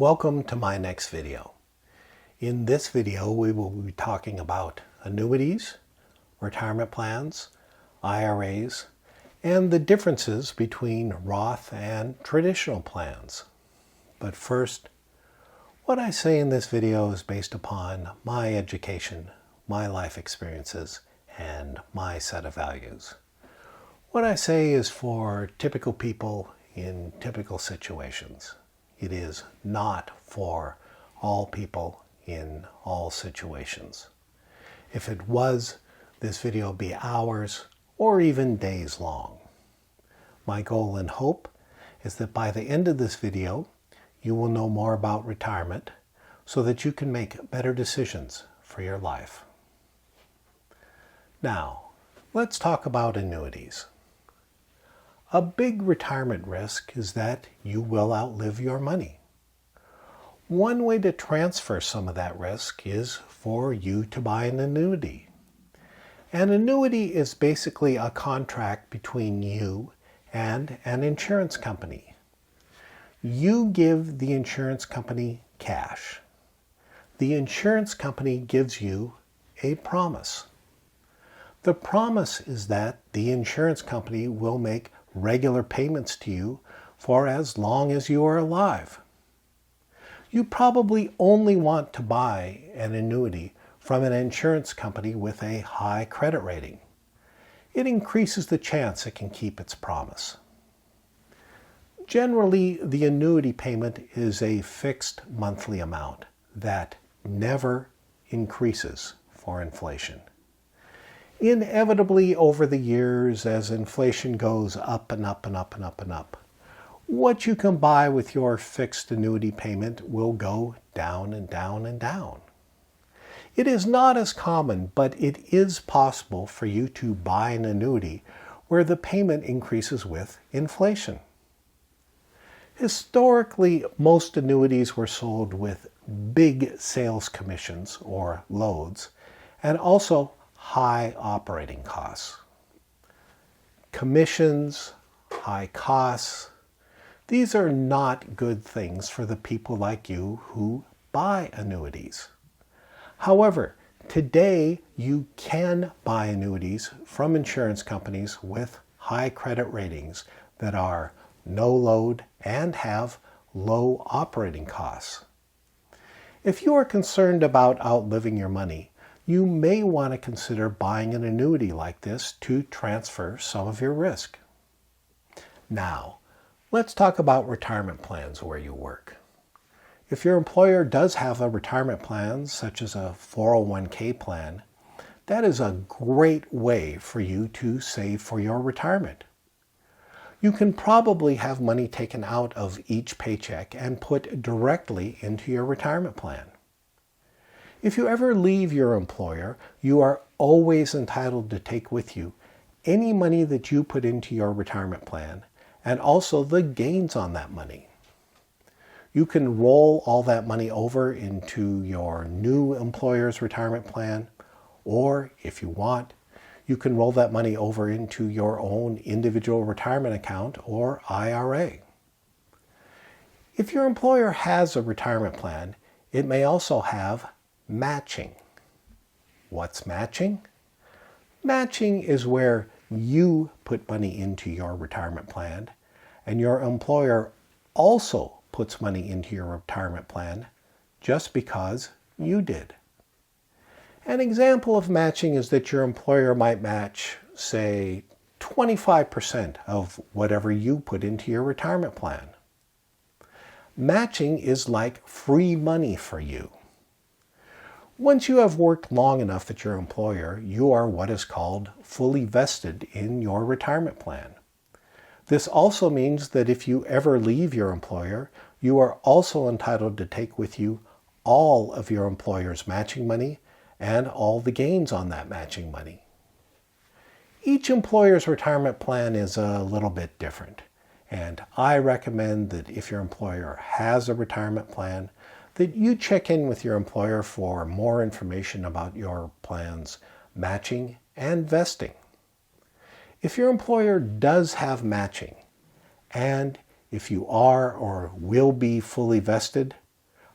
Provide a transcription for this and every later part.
Welcome to my next video. In this video, we will be talking about annuities, retirement plans, IRAs, and the differences between Roth and traditional plans. But first, what I say in this video is based upon my education, my life experiences, and my set of values. What I say is for typical people in typical situations. It is not for all people in all situations. If it was, this video would be hours or even days long. My goal and hope is that by the end of this video, you will know more about retirement so that you can make better decisions for your life. Now, let's talk about annuities. A big retirement risk is that you will outlive your money. One way to transfer some of that risk is for you to buy an annuity. An annuity is basically a contract between you and an insurance company. You give the insurance company cash. The insurance company gives you a promise. The promise is that the insurance company will make regular payments to you for as long as you are alive. You probably only want to buy an annuity from an insurance company with a high credit rating. It increases the chance it can keep its promise. Generally, the annuity payment is a fixed monthly amount that never increases for inflation. Inevitably, over the years, as inflation goes up and up and up and up and up, what you can buy with your fixed annuity payment will go down and down and down. It is not as common, but it is possible for you to buy an annuity where the payment increases with inflation. Historically, most annuities were sold with big sales commissions or loads, and also high operating costs. Commissions, high costs, these are not good things for the people like you who buy annuities. However, today you can buy annuities from insurance companies with high credit ratings that are no load and have low operating costs. If you are concerned about outliving your money, you may want to consider buying an annuity like this to transfer some of your risk. Now, let's talk about retirement plans where you work. If your employer does have a retirement plan, such as a 401k plan, that is a great way for you to save for your retirement. You can probably have money taken out of each paycheck and put directly into your retirement plan. If you ever leave your employer, you are always entitled to take with you any money that you put into your retirement plan and also the gains on that money. You can roll all that money over into your new employer's retirement plan, or if you want, you can roll that money over into your own individual retirement account or IRA. If your employer has a retirement plan, it may also have matching. What's matching? Matching is where you put money into your retirement plan and your employer also puts money into your retirement plan just because you did. An example of matching is that your employer might match, say, 25% of whatever you put into your retirement plan. Matching is like free money for you. Once you have worked long enough at your employer, you are what is called fully vested in your retirement plan. This also means that if you ever leave your employer, you are also entitled to take with you all of your employer's matching money and all the gains on that matching money. Each employer's retirement plan is a little bit different, and I recommend that if your employer has a retirement plan, that you check in with your employer for more information about your plan's matching and vesting. If your employer does have matching, and if you are or will be fully vested,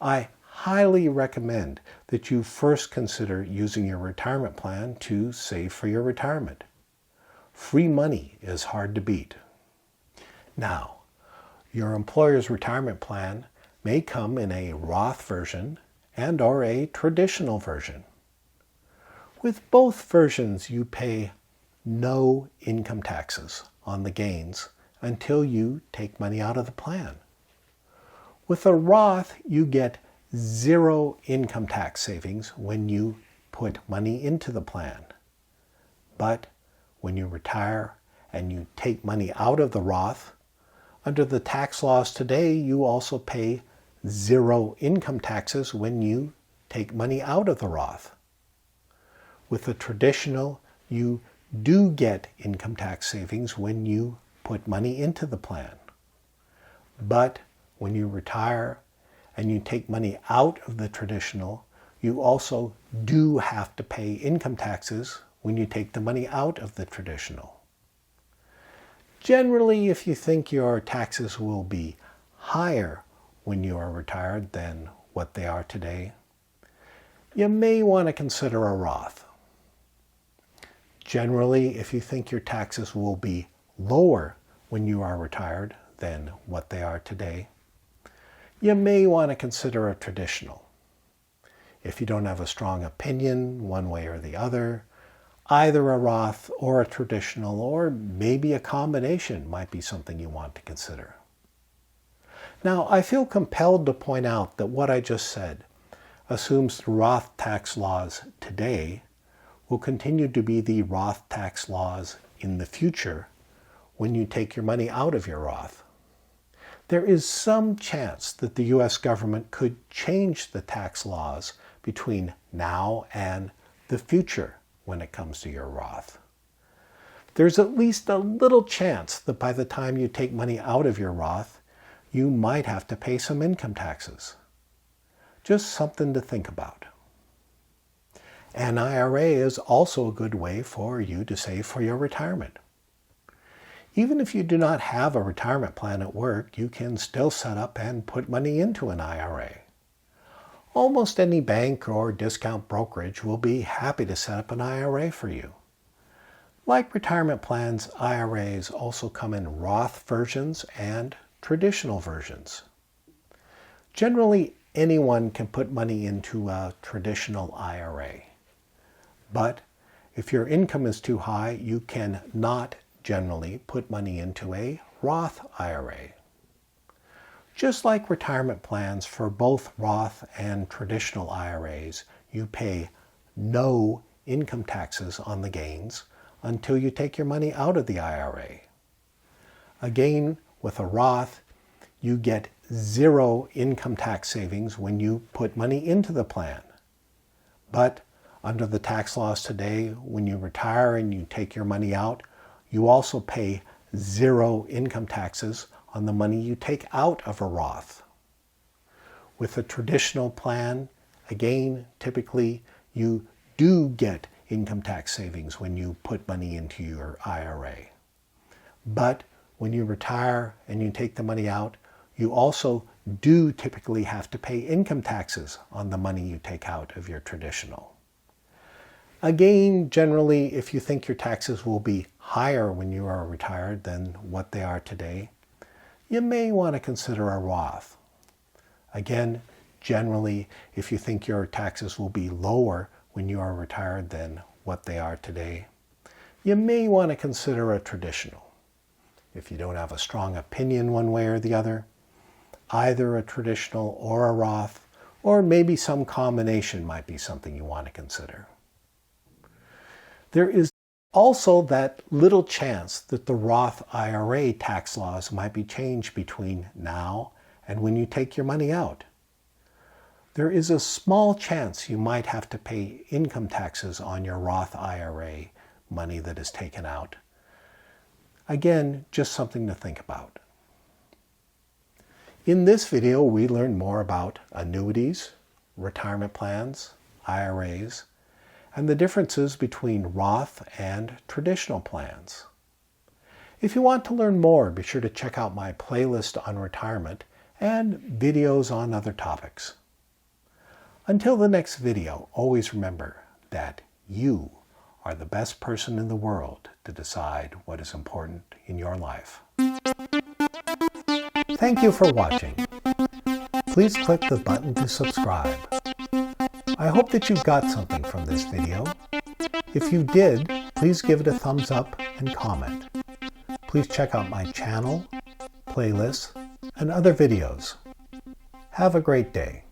I highly recommend that you first consider using your retirement plan to save for your retirement. Free money is hard to beat. Now, your employer's retirement plan may come in a Roth version and or a traditional version. With both versions, you pay no income taxes on the gains until you take money out of the plan. With a Roth, you get zero income tax savings when you put money into the plan. But when you retire and you take money out of the Roth, under the tax laws today, you also pay zero income taxes when you take money out of the Roth. With the traditional, you do get income tax savings when you put money into the plan. But when you retire and you take money out of the traditional, you also do have to pay income taxes when you take the money out of the traditional. Generally, if you think your taxes will be higher when you are retired than what they are today, you may want to consider a Roth. Generally, if you think your taxes will be lower when you are retired than what they are today, you may want to consider a traditional. If you don't have a strong opinion one way or the other, either a Roth or a traditional or maybe a combination might be something you want to consider. Now, I feel compelled to point out that what I just said assumes the Roth tax laws today will continue to be the Roth tax laws in the future when you take your money out of your Roth. There is some chance that the U.S. government could change the tax laws between now and the future when it comes to your Roth. There's at least a little chance that by the time you take money out of your Roth, you might have to pay some income taxes. Just something to think about. An IRA is also a good way for you to save for your retirement. Even if you do not have a retirement plan at work, you can still set up and put money into an IRA. Almost any bank or discount brokerage will be happy to set up an IRA for you. Like retirement plans, IRAs also come in Roth versions and traditional versions. Generally, anyone can put money into a traditional IRA. But if your income is too high, you can not generally put money into a Roth IRA. Just like retirement plans for both Roth and traditional IRAs, you pay no income taxes on the gains until you take your money out of the IRA. Again, with a Roth, you get zero income tax savings when you put money into the plan. But under the tax laws today, when you retire and you take your money out, you also pay zero income taxes on the money you take out of a Roth. With a traditional plan, again, typically you do get income tax savings when you put money into your IRA. But when you retire and you take the money out, you also do typically have to pay income taxes on the money you take out of your traditional. Again, generally, if you think your taxes will be higher when you are retired than what they are today, you may want to consider a Roth. Again, generally, if you think your taxes will be lower when you are retired than what they are today, you may want to consider a traditional. If you don't have a strong opinion one way or the other, either a traditional or a Roth, or maybe some combination might be something you want to consider. There is also that little chance that the Roth IRA tax laws might be changed between now and when you take your money out. There is a small chance you might have to pay income taxes on your Roth IRA money that is taken out. Again, just something to think about. In this video, we learned more about annuities, retirement plans, IRAs, and the differences between Roth and traditional plans. If you want to learn more, be sure to check out my playlist on retirement and videos on other topics. Until the next video, always remember that you are the best person in the world to decide what is important in your life. Thank you for watching. Please click the button to subscribe. I hope that you got something from this video. If you did, please give it a thumbs up and comment. Please check out my channel, playlists, and other videos. Have a great day.